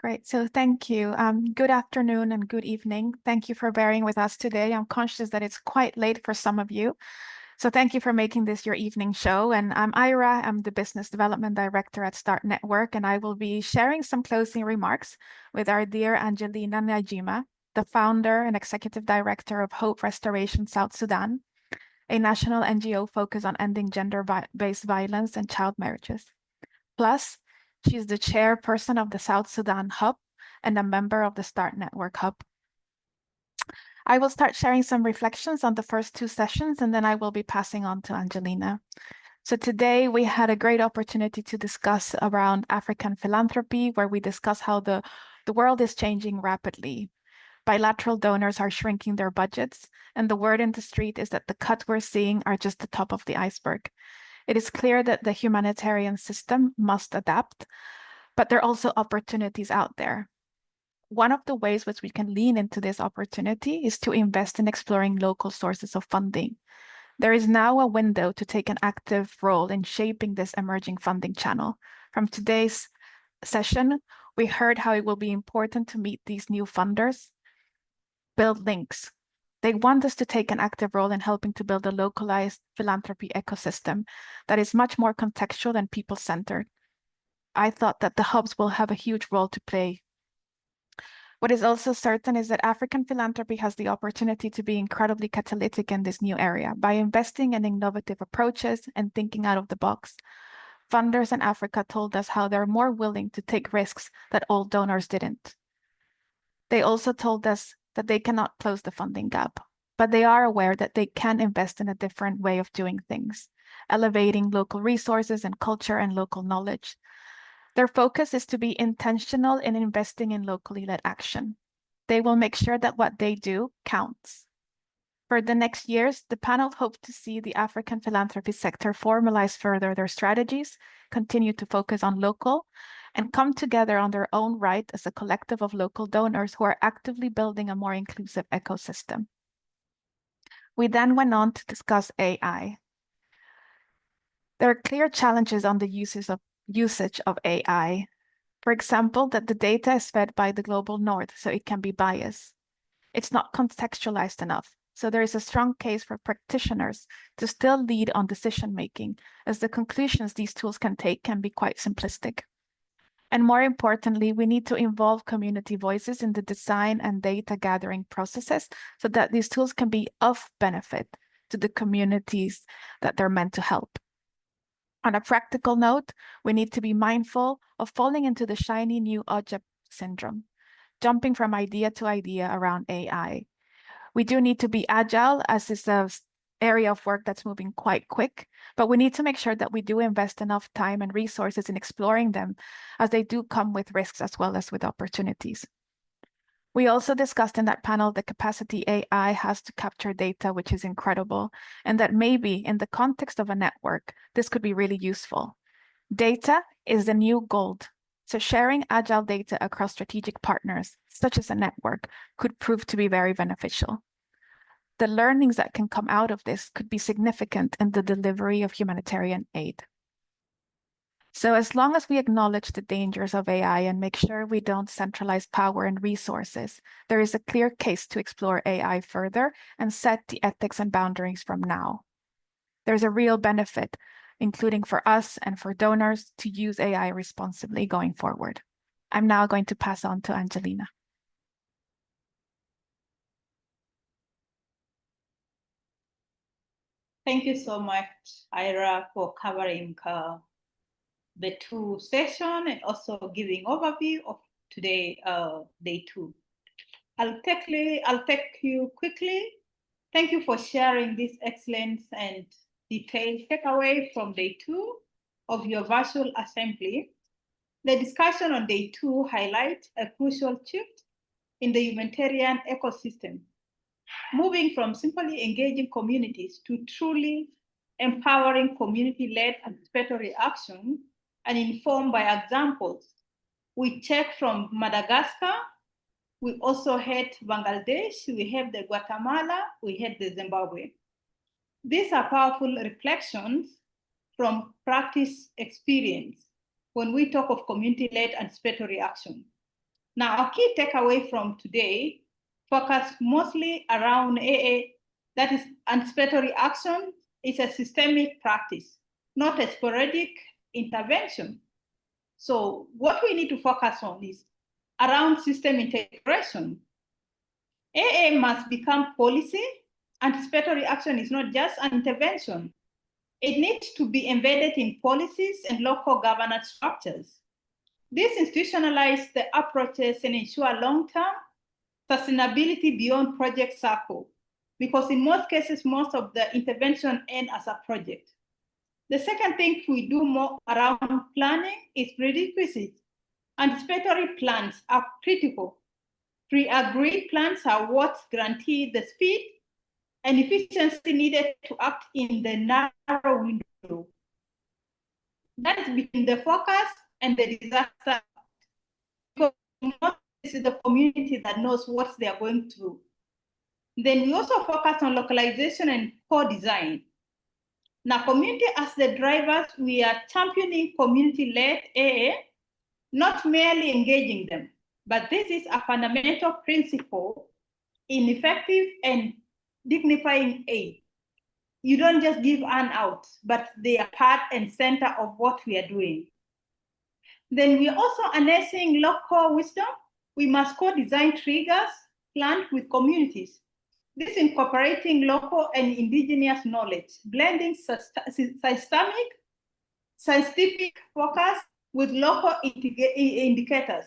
Great. So thank you. Good afternoon and good evening. Thank you for bearing with us today. I'm conscious that it's quite late for some of you. So thank you for making this your evening show. And I'm Ira. I'm the Business Development Director at Start Network, and I will be sharing some closing remarks with our dear Angelina Najima, the founder and executive director of Hope Restoration South Sudan, a national NGO focused on ending gender-based violence and child marriages. Plus, she's the chairperson of the South Sudan Hub and a member of the Start Network Hub. I will start sharing some reflections on the first two sessions, and then I will be passing on to Angelina. So today we had a great opportunity to discuss around African philanthropy, where we discuss how the world is changing rapidly. Bilateral donors are shrinking their budgets, and the word in the street is that the cuts we're seeing are just the top of the iceberg. It is clear that the humanitarian system must adapt, but there are also opportunities out there. One of the ways which we can lean into this opportunity is to invest in exploring local sources of funding. There is now a window to take an active role in shaping this emerging funding channel. From today's session, we heard how it will be important to meet these new funders, build links. They want us to take an active role in helping to build a localized philanthropy ecosystem that is much more contextual and people-centered. I thought that the hubs will have a huge role to play. What is also certain is that African philanthropy has the opportunity to be incredibly catalytic in this new area by investing in innovative approaches and thinking out of the box. Funders in Africa told us how they're more willing to take risks that old donors didn't. They also told us that they cannot close the funding gap, but they are aware that they can invest in a different way of doing things, elevating local resources and culture and local knowledge. Their focus is to be intentional in investing in locally led action. They will make sure that what they do counts. For the next years, the panel hopes to see the African philanthropy sector formalize further their strategies, continue to focus on local, and come together on their own right as a collective of local donors who are actively building a more inclusive ecosystem. We then went on to discuss AI. There are clear challenges on the usage of AI. For example, that the data is fed by the global north, so it can be biased. It's not contextualized enough. So there is a strong case for practitioners to still lead on decision-making, as the conclusions these tools can take can be quite simplistic. And more importantly, we need to involve community voices in the design and data gathering processes so that these tools can be of benefit to the communities that they're meant to help. On a practical note, we need to be mindful of falling into the shiny new object syndrome, jumping from idea to idea around AI. We do need to be agile, as is an area of work that's moving quite quick, but we need to make sure that we do invest enough time and resources in exploring them, as they do come with risks as well as with opportunities. We also discussed in that panel the capacity AI has to capture data, which is incredible, and that maybe in the context of a network, this could be really useful. Data is the new gold. So sharing agile data across strategic partners, such as a network, could prove to be very beneficial. The learnings that can come out of this could be significant in the delivery of humanitarian aid. So as long as we acknowledge the dangers of AI and make sure we don't centralize power and resources, there is a clear case to explore AI further and set the ethics and boundaries from now. There's a real benefit, including for us and for donors, to use AI responsibly going forward. I'm now going to pass on to Angelina. Thank you so much, Ira, for covering the two sessions and also giving overview of today, day two. I'll take you quickly. Thank you for sharing this excellent and detailed takeaway from day two of your virtual assembly. The discussion on day two highlights a crucial shift in the humanitarian ecosystem, moving from simply engaging communities to truly empowering community-led anticipatory action and informed by examples. We check from Madagascar, we also had Bangladesh, we have the Guatemala, we had the Zimbabwe. These are powerful reflections from practice experience when we talk of community-led anticipatory action. Now, our key takeaway from today focus mostly around AA, that is anticipatory action is a systemic practice, not a sporadic intervention. So what we need to focus on is around system integration. AA must become policy. Anticipatory action is not just an intervention. It needs to be embedded in policies and local governance structures. This institutionalizes the approaches and ensure long-term sustainability beyond project cycle, because in most cases, most of the intervention end as a project. The second thing we do more around planning is prerequisites. Anticipatory plans are critical. Pre-agreed plans are what guarantee the speed and efficiency needed to act in the narrow window. That is between the focus and the disaster, because this is the community that knows what they are going through. Then we also focus on localization and co-design. Now, community as the drivers, we are championing community-led AA, not merely engaging them, but this is a fundamental principle in effective and dignifying aid. You don't just give handouts, but they are part and center of what we are doing. Then we are also harnessing local wisdom. We must co-design triggers planned with communities. This incorporating local and indigenous knowledge, blending systemic, scientific focus with local indicators.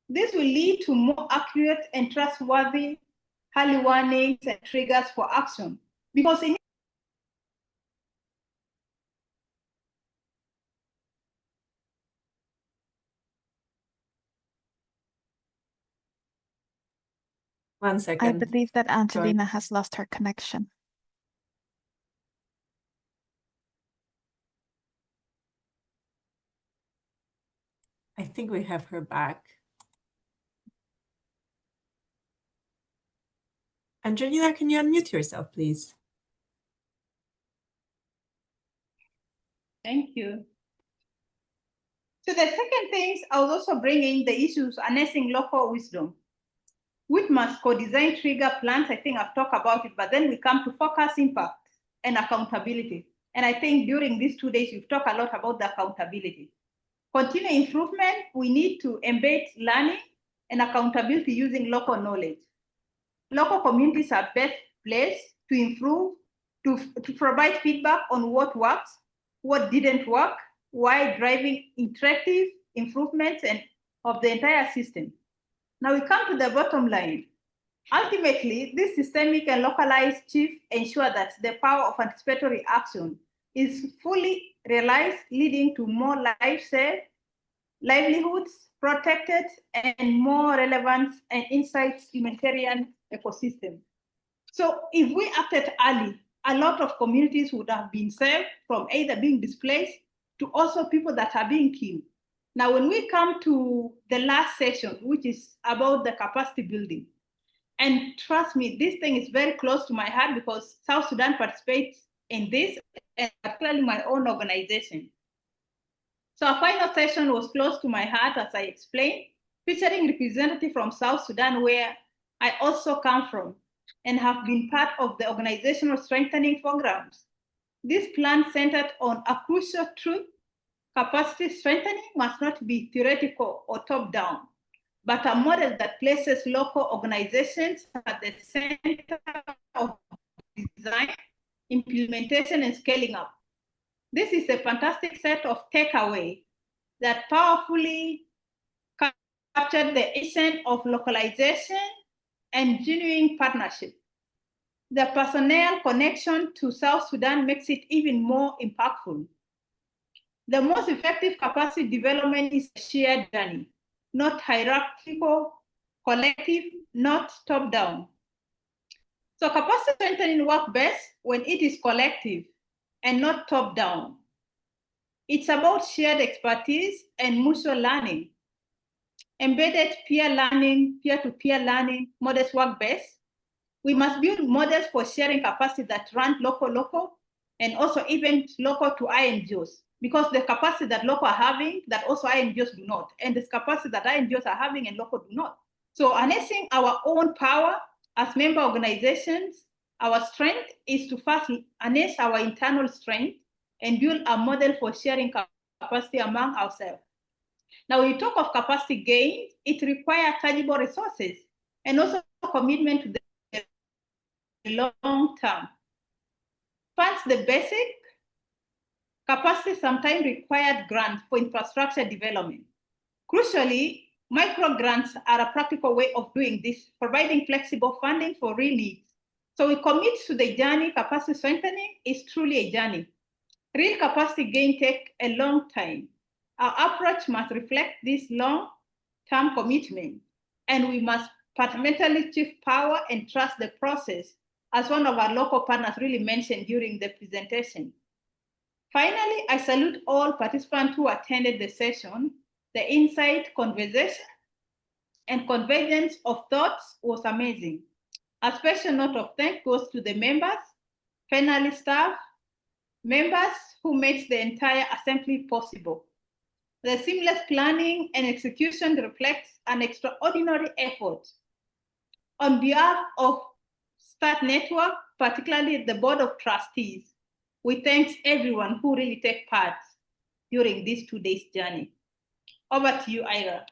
This will lead to more accurate and trustworthy early warnings and triggers for action. Because in One I second. believe that Angelina has lost her connection. I think we have her back. Angelina, can you unmute yourself, please? Thank you. So the second thing, I was also bringing the issues harnessing local wisdom. We must co-design trigger plans. I think I've talked about it, but then we come to focus impact and accountability. And I think during these 2 days, we've talked a lot about the accountability. Continue improvement, we need to embed learning and accountability using local knowledge. Local communities are best placed to improve, to provide feedback on what works, what didn't work, while driving interactive improvements and of the entire system. Now we come to the bottom line. Ultimately, this systemic and localized shift ensure that the power of anticipatory action is fully realized, leading to more lives saved, livelihoods protected, and more relevant and insights humanitarian ecosystem. So if we acted early, a lot of communities would have been saved from either being displaced to also people that are being killed. Now, when we come to the last session, which is about the capacity building, and trust me, this thing is very close to my heart because South Sudan participates in this, and particularly my own organization. So our final session was close to my heart, as I explained, featuring representatives from South Sudan, where I also come from, and have been part of the organizational strengthening programs. This plan centered on a crucial truth: capacity strengthening must not be theoretical or top-down, but a model that places local organizations at the center of design, implementation, and scaling up. This is a fantastic set of takeaways that powerfully captured the essence of localization and genuine partnership. The personnel connection to South Sudan makes it even more impactful. The most effective capacity development is a shared journey, not hierarchical, collective, not top-down. So capacity strengthening works best when it is collective and not top-down. It's about shared expertise and mutual learning. Embedded peer learning, peer-to-peer learning models work best. We must build models for sharing capacity that run local, and also even local to INGOs. because the capacity that local are having that also INGOs do not, and this capacity that INGOs are having and local do not. So harnessing our own power as member organizations, our strength is to first harness our internal strength and build a model for sharing capacity among ourselves. Now, when you talk of capacity gain, it requires tangible resources and also commitment to the long term. First, the basic capacity sometimes required grants for infrastructure development. Crucially, micro grants are a practical way of doing this, providing flexible funding for real needs. So we commit to the journey. Capacity strengthening is truly a journey. Real capacity gain takes a long time. Our approach must reflect this long-term commitment, and we must fundamentally shift power and trust the process, as one of our local partners really mentioned during the presentation. Finally, I salute all participants who attended the session. The insight, conversation, and convergence of thoughts was amazing. A special note of thanks goes to the members, panel staff, members who makes the entire assembly possible. The seamless planning and execution reflects an extraordinary effort. On behalf of START Network, particularly the Board of Trustees, we thank everyone who really take part during this 2 days journey. Over to you, Ira.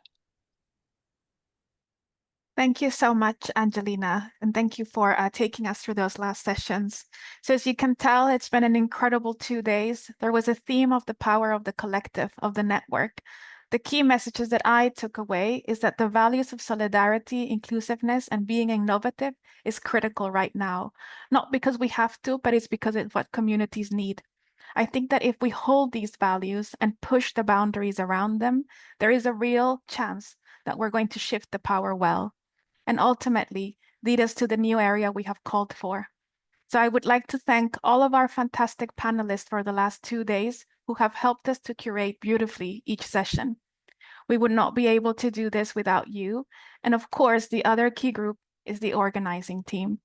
Thank you so much, Angelina, and thank you for taking us through those last sessions. So as you can tell, it's been an incredible 2 days. There was a theme of the power of the collective, of the network. The key messages that I took away is that the values of solidarity, inclusiveness, and being innovative is critical right now. Not because we have to, but it's because it's what communities need. I think that if we hold these values and push the boundaries around them, there is a real chance that we're going to shift the power well, and ultimately lead us to the new area we have called for. So I would like to thank all of our fantastic panelists for the last 2 days who have helped us to curate beautifully each session. We would not be able to do this without you. And of course, the other key group is the organizing team,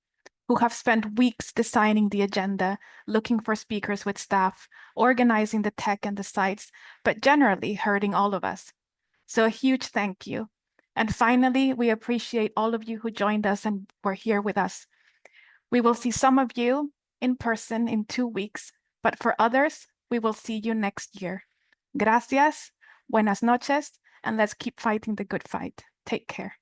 who have spent weeks designing the agenda, looking for speakers with staff, organizing the tech and the sites, but generally hurting all of us. So a huge thank you. And finally, we appreciate all of you who joined us and were here with us. We will see some of you in person in 2 weeks, but for others, we will see you next year. Gracias, buenas noches, and let's keep fighting the good fight. Take care.